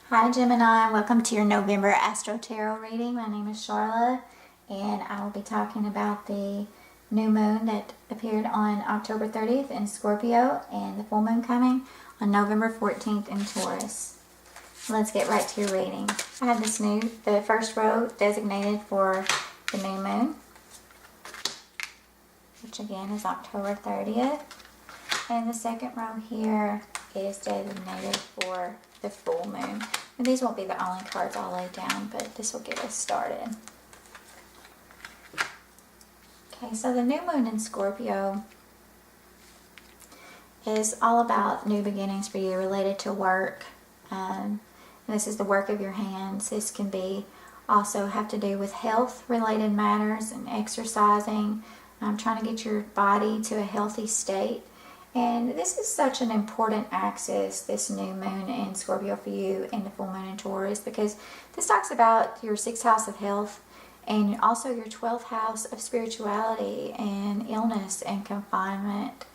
Hi Gemini, welcome to your November Astro Tarot reading. My name is Charlotte and I will be talking about the new moon that appeared on October 30th in Scorpio and the full moon coming on November 14th in Taurus. Let's get right to your reading. I have the first row designated for the new moon, which again is October 30th. And the second row here is designated for the full moon. And these won't be the only cards I'll lay down, but this will get us started. Okay, so the new moon in Scorpio is all about new beginnings for you related to work. This is the work of your hands. This can be also have to do with health related matters and exercising, trying to get your body to a healthy state. And this is such an important axis, this new moon in Scorpio for you and the full moon in Taurus, because this talks about your 6th house of health and also your 12th house of spirituality and illness and confinement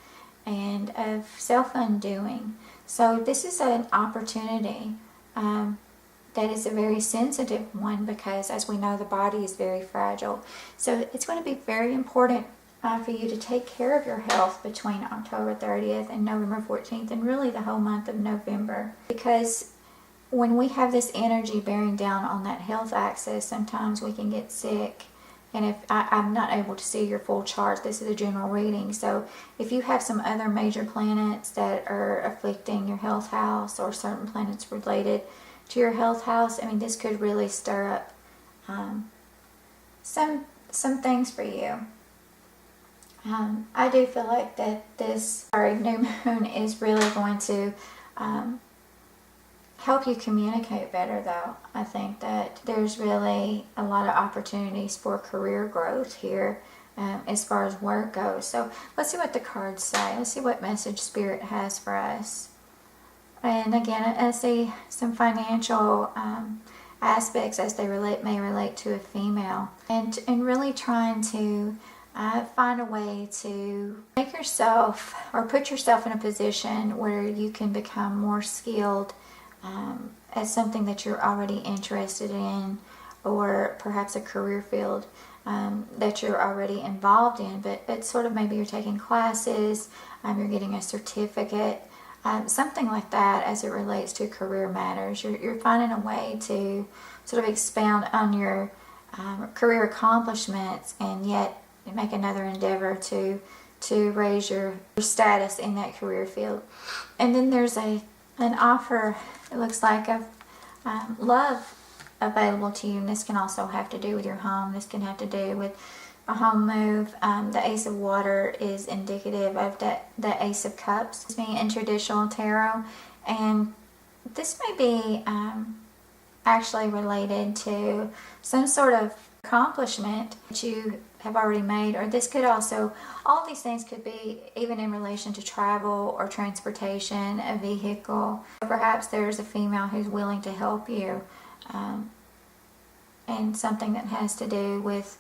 and of self-undoing. So this is an opportunity that is a very sensitive one because, as we know, the body is very fragile. So it's going to be very important for you to take care of your health between October 30th and November 14th and really the whole month of November, because when we have this energy bearing down on that health axis, sometimes we can get sick. And if I'm not able to see your full chart, this is a general reading, so if you have some other major planets that are afflicting your health house or certain planets related to your health house, I mean, this could really stir up some things for you. I do feel like that this new moon is really going to help you communicate better, though. I think that there's really a lot of opportunities for career growth here as far as work goes. So let's see what the cards say. Let's see what message Spirit has for us. And again, I see some financial aspects as they may relate to a female, and really trying to find a way to make yourself or put yourself in a position where you can become more skilled as something that you're already interested in, or perhaps a career field that you're already involved in, but sort of maybe you're taking classes, you're getting a certificate, something like that as it relates to career matters. You're finding a way to sort of expound on your career accomplishments and yet make another endeavor to raise your status in that career field. And then there's an offer, it looks like, of love available to you, and this can also have to do with your home. This can have to do with a home move. The Ace of Water is indicative of the Ace of Cups in traditional tarot, and this may be actually related to some sort of accomplishment that you have already made, or this could also, all of these things could be even in relation to travel or transportation, a vehicle. Perhaps there's a female who's willing to help you and something that has to do with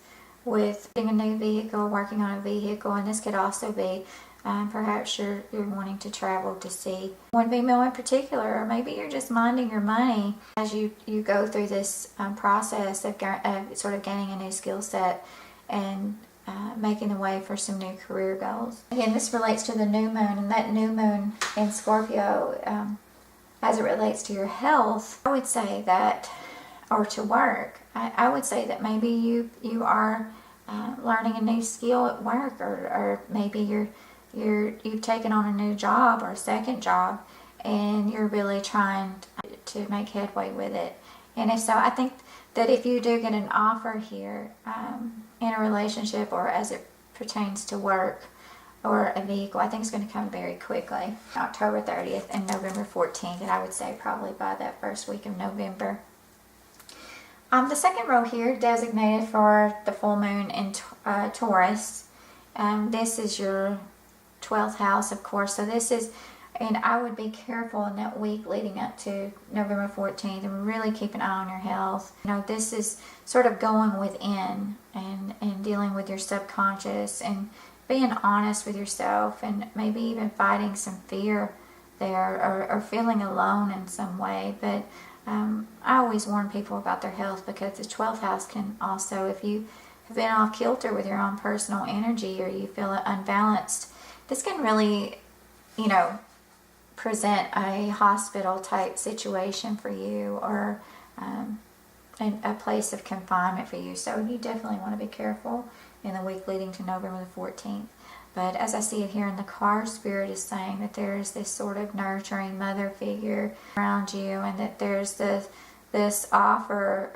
getting a new vehicle, working on a vehicle. And this could also be perhaps you're wanting to travel to see one female in particular, or maybe you're just minding your money as you go through this process of sort of gaining a new skill set and making the way for some new career goals. Again, this relates to the new moon, and that new moon in Scorpio, as it relates to your health, I would say that, or to work, I would say that maybe you are learning a new skill at work, or maybe you've taken on a new job or a second job, and you're really trying to make headway with it. And if so, I think that if you do get an offer here in a relationship or as it pertains to work or a vehicle, I think it's going to come very quickly. October 30th and November 14th, and I would say probably by that first week of November. The second row here designated for the full moon in Taurus. This is your 12th house, of course. So this is, and I would be careful in that week leading up to November 14th and really keep an eye on your health. You know, this is sort of going within and dealing with your subconscious and being honest with yourself, and maybe even fighting some fear there, or feeling alone in some way. But I always warn people about their health, because the 12th house can also, if you have been off kilter with your own personal energy or you feel unbalanced, this can really, you know, present a hospital type situation for you, or a place of confinement for you. So you definitely want to be careful in the week leading to November the 14th. But as I see it here in the card, Spirit is saying that there's this sort of nurturing mother figure around you, and that there's this offer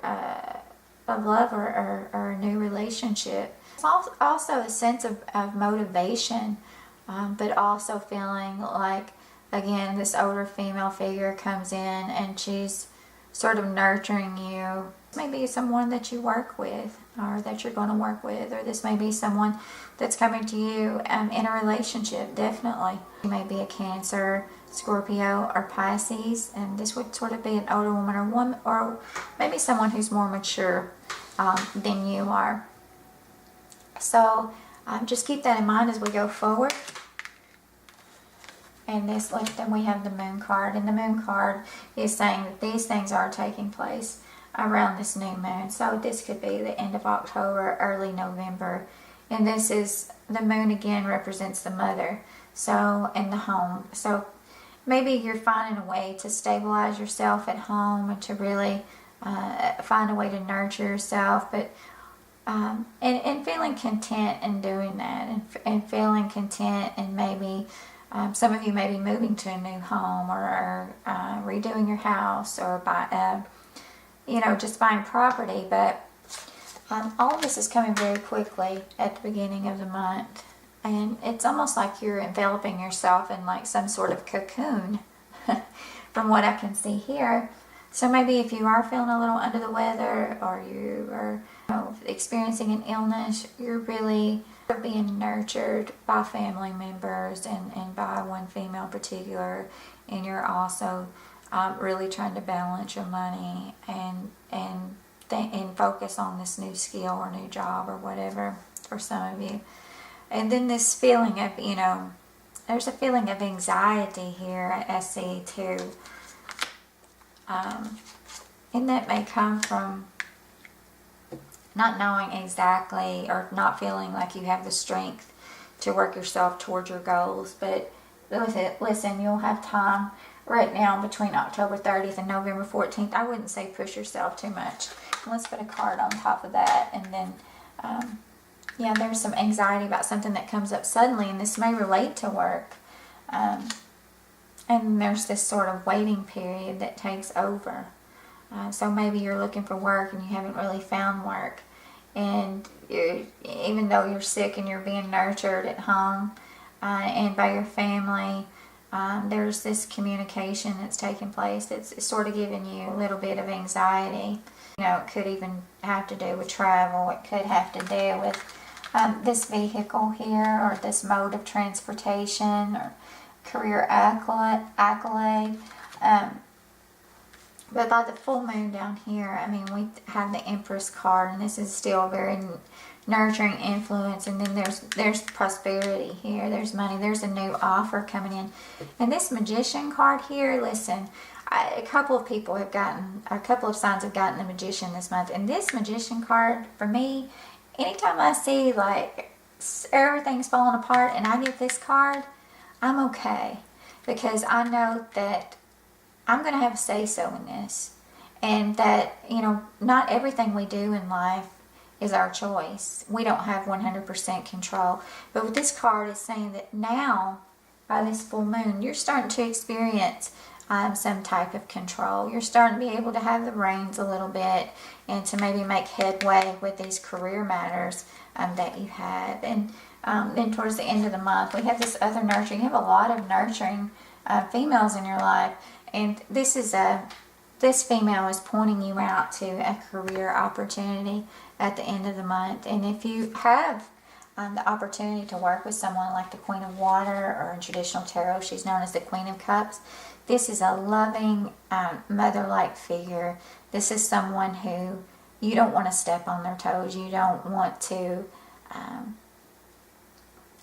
of love or a new relationship. It's also a sense of motivation, but also feeling like, again, this older female figure comes in and she's sort of nurturing you. Maybe someone that you work with, or that you're going to work with, or this may be someone that's coming to you in a relationship. Definitely, you may be a Cancer, Scorpio, or Pisces, and this would sort of be an older woman, or maybe someone who's more mature than you are. So just keep that in mind as we go forward. And this, then we have the Moon card, and the Moon card is saying that these things are taking place around this new moon. So this could be the end of October, early November. And this is, the moon again represents the mother, so, and the home. So maybe you're finding a way to stabilize yourself at home, and to really find a way to nurture yourself, but and feeling content in doing that, and feeling content, and maybe some of you may be moving to a new home, or redoing your house, or just buying property. But all of this is coming very quickly at the beginning of the month, and it's almost like you're enveloping yourself in like some sort of cocoon from what I can see here. So maybe if you are feeling a little under the weather, or you are experiencing an illness, you're really being nurtured by family members, and by one female in particular, and you're also really trying to balance your money and focus on this new skill or new job or whatever for some of you. And then this feeling of, there's a feeling of anxiety here I see too. And that may come from not knowing exactly, or not feeling like you have the strength to work yourself towards your goals. But listen, you'll have time right now between October 30th and November 14th. I wouldn't say push yourself too much. Let's put a card on top of that. And then, there's some anxiety about something that comes up suddenly, and this may relate to work. And there's this sort of waiting period that takes over. So maybe you're looking for work and you haven't really found work. And even though you're sick and you're being nurtured at home and by your family, there's this communication that's taking place that's sort of giving you a little bit of anxiety. It could even have to do with travel. It could have to do with this vehicle here, or this mode of transportation, or career accolade. But by the full moon down here, we have the Empress card, and this is still very nurturing influence. And then there's prosperity here. There's money. There's a new offer coming in. And this Magician card here, listen, a couple of signs have gotten the Magician this month. And this Magician card, for me, anytime I see like everything's falling apart and I get this card, I'm okay, because I know that I'm going to have a say-so in this, and that, not everything we do in life is our choice. We don't have 100% control. But with this card, it's saying that now, by this full moon, you're starting to experience some type of control. You're starting to be able to have the reins a little bit, and to maybe make headway with these career matters that you have. And then towards the end of the month, we have this other nurturing. You have a lot of nurturing females in your life. And this female is pointing you out to a career opportunity at the end of the month. And if you have the opportunity to work with someone like the Queen of Water, or in traditional tarot, she's known as the Queen of Cups, this is a loving, mother-like figure. This is someone who you don't want to step on their toes. You don't want to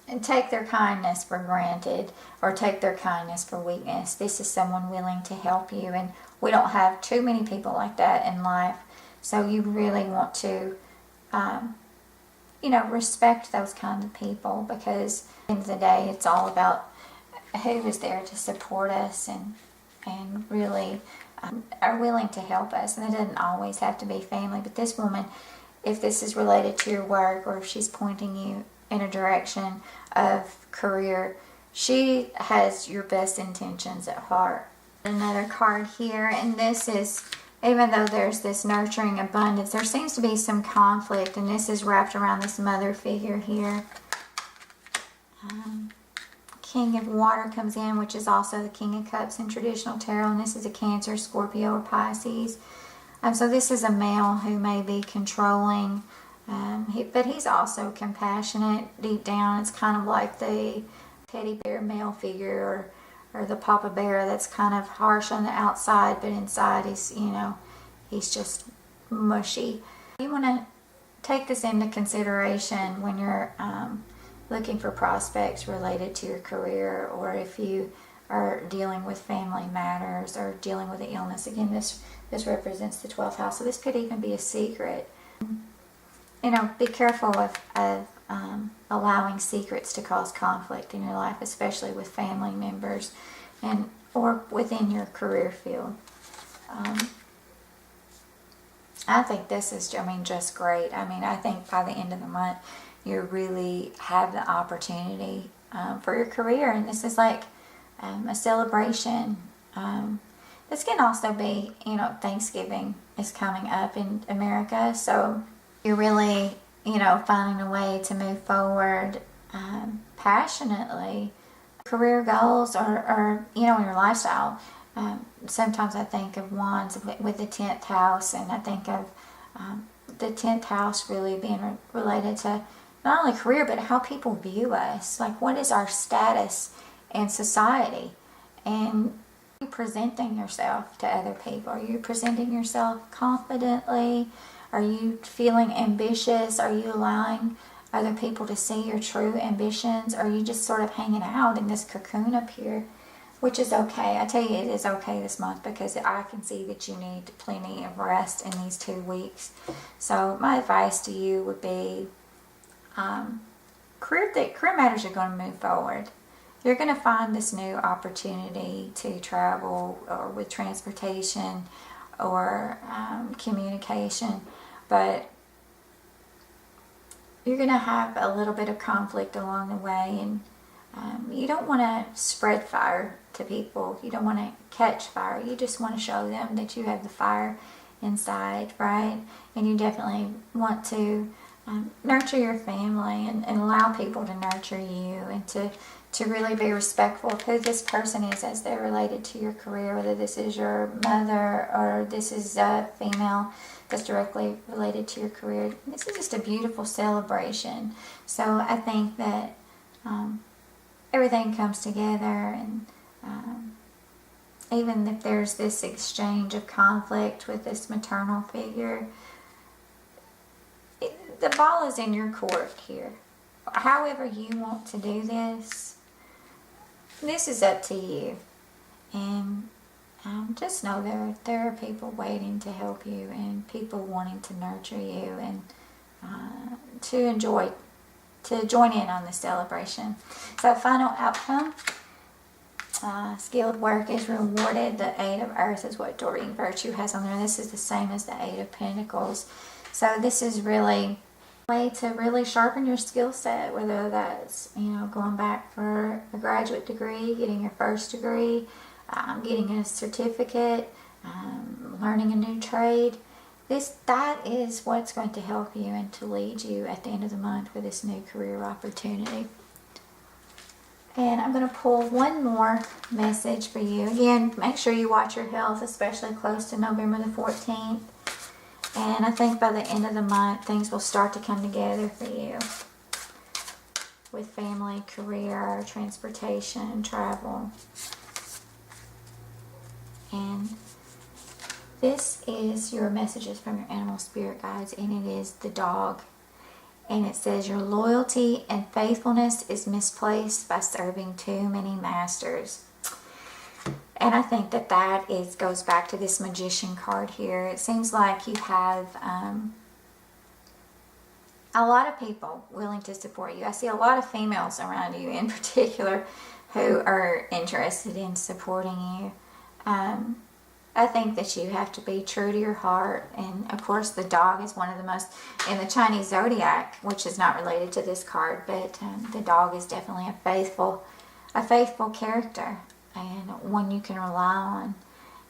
and take their kindness for granted, or take their kindness for weakness. This is someone willing to help you and we don't have too many people like that in life. So you really want to, you know, respect those kind of people, because at the end of the day, it's all about who is there to support us and really are willing to help us. And it doesn't always have to be family. But this woman, if this is related to your work, or if she's pointing you in a direction of career, she has your best intentions at heart. Another card here, and this is, even though there's this nurturing abundance, there seems to be some conflict, and this is wrapped around this mother figure here. King of Water comes in, which is also the King of Cups in traditional tarot, and this is a Cancer, Scorpio, or Pisces. So this is a male who may be controlling, but he's also compassionate deep down. It's kind of like the teddy bear male figure, or the Papa Bear that's kind of harsh on the outside, but inside he's, you know, he's just mushy. You want to take this into consideration when you're looking for prospects related to your career, or if you are dealing with family matters or dealing with an illness. Again, this represents the 12th house, so this could even be a secret. You know, be careful of allowing secrets to cause conflict in your life, especially with family members and or within your career field. I think this is, I mean, just great. I mean, I think by the end of the month, you really have the opportunity for your career, and this is like a celebration. This can also be, you know, Thanksgiving is coming up in America, so you're really, you know, finding a way to move forward passionately. Career goals, or you know, in your lifestyle. Sometimes I think of Wands with the 10th house, and I think of the 10th house really being related to not only career, but how people view us. Like, what is our status in society? And are you presenting yourself to other people? Are you presenting yourself confidently? Are you feeling ambitious? Are you allowing other people to see your true ambitions? Or are you just sort of hanging out in this cocoon up here? Which is okay. I tell you, it is okay this month, because I can see that you need plenty of rest in these 2 weeks. So my advice to you would be, career matters are going to move forward. You're going to find this new opportunity to travel, or with transportation, or communication, but you're going to have a little bit of conflict along the way, and you don't want to spread fire to people. You don't want to catch fire. You just want to show them that you have the fire inside, right? And you definitely want to nurture your family, and allow people to nurture you, and to really be respectful of who this person is as they're related to your career, whether this is your mother or this is a female that's directly related to your career. This is just a beautiful celebration. So I think that everything comes together, and even if there's this exchange of conflict with this maternal figure, the ball is in your court here. However you want to do this is up to you. And just know there are people waiting to help you, and people wanting to nurture you, and to join in on the celebration. So final outcome, skilled work is rewarded. The 8 of Earth is what Doreen Virtue has on there. This is the same as the 8 of Pentacles. So this is really a way to really sharpen your skill set, whether that's, you know, going back for a graduate degree, getting your first degree, getting a certificate, learning a new trade. That is what's going to help you and to lead you at the end of the month with this new career opportunity. And I'm going to pull one more message for you. Again, make sure you watch your health, especially close to November the 14th. And I think by the end of the month, things will start to come together for you with family, career, transportation, travel. And this is your messages from your animal spirit guides, and it is the dog. And it says, your loyalty and faithfulness is misplaced by serving too many masters. And I think that that goes back to this Magician card here. It seems like you have a lot of people willing to support you. I see a lot of females around you in particular who are interested in supporting you. I think that you have to be true to your heart. And of course the dog is one of the most, in the Chinese zodiac, which is not related to this card, but the dog is definitely a faithful character, and one you can rely on,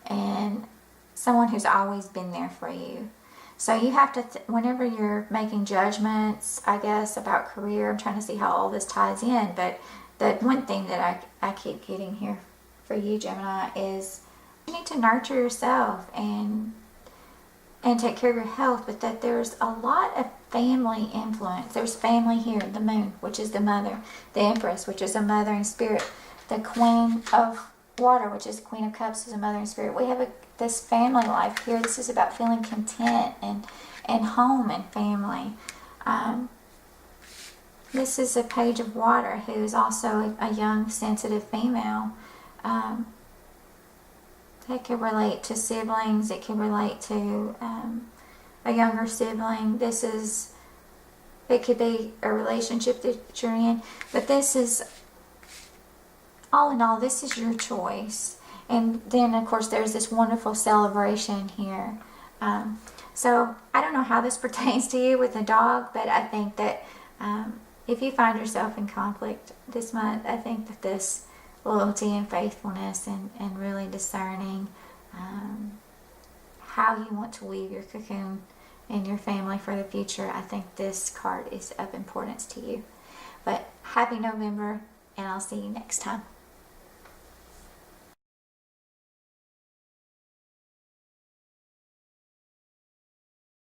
and someone who's always been there for you. So you have to, whenever you're making judgments, I guess, about career, I'm trying to see how all this ties in, but the one thing that I keep getting here for you, Gemini, is you need to nurture yourself and take care of your health, but that there's a lot of family influence. There's family here, the moon, which is the mother, the empress, which is a mothering spirit, the queen of water, which is the queen of cups, is a mothering spirit. We have this family life here. This is about feeling content and home and family. This is a page of water, who is also a young, sensitive female. It can relate to siblings. It can relate to a younger sibling. It could be a relationship that you're in. But this is, all in all, this is your choice. And then, of course, there's this wonderful celebration here. So I don't know how this pertains to you with the dog, but I think that if you find yourself in conflict this month, I think that this loyalty and faithfulness and really discerning how you want to weave your cocoon in your family for the future, I think this card is of importance to you. But happy November, and I'll see you next time.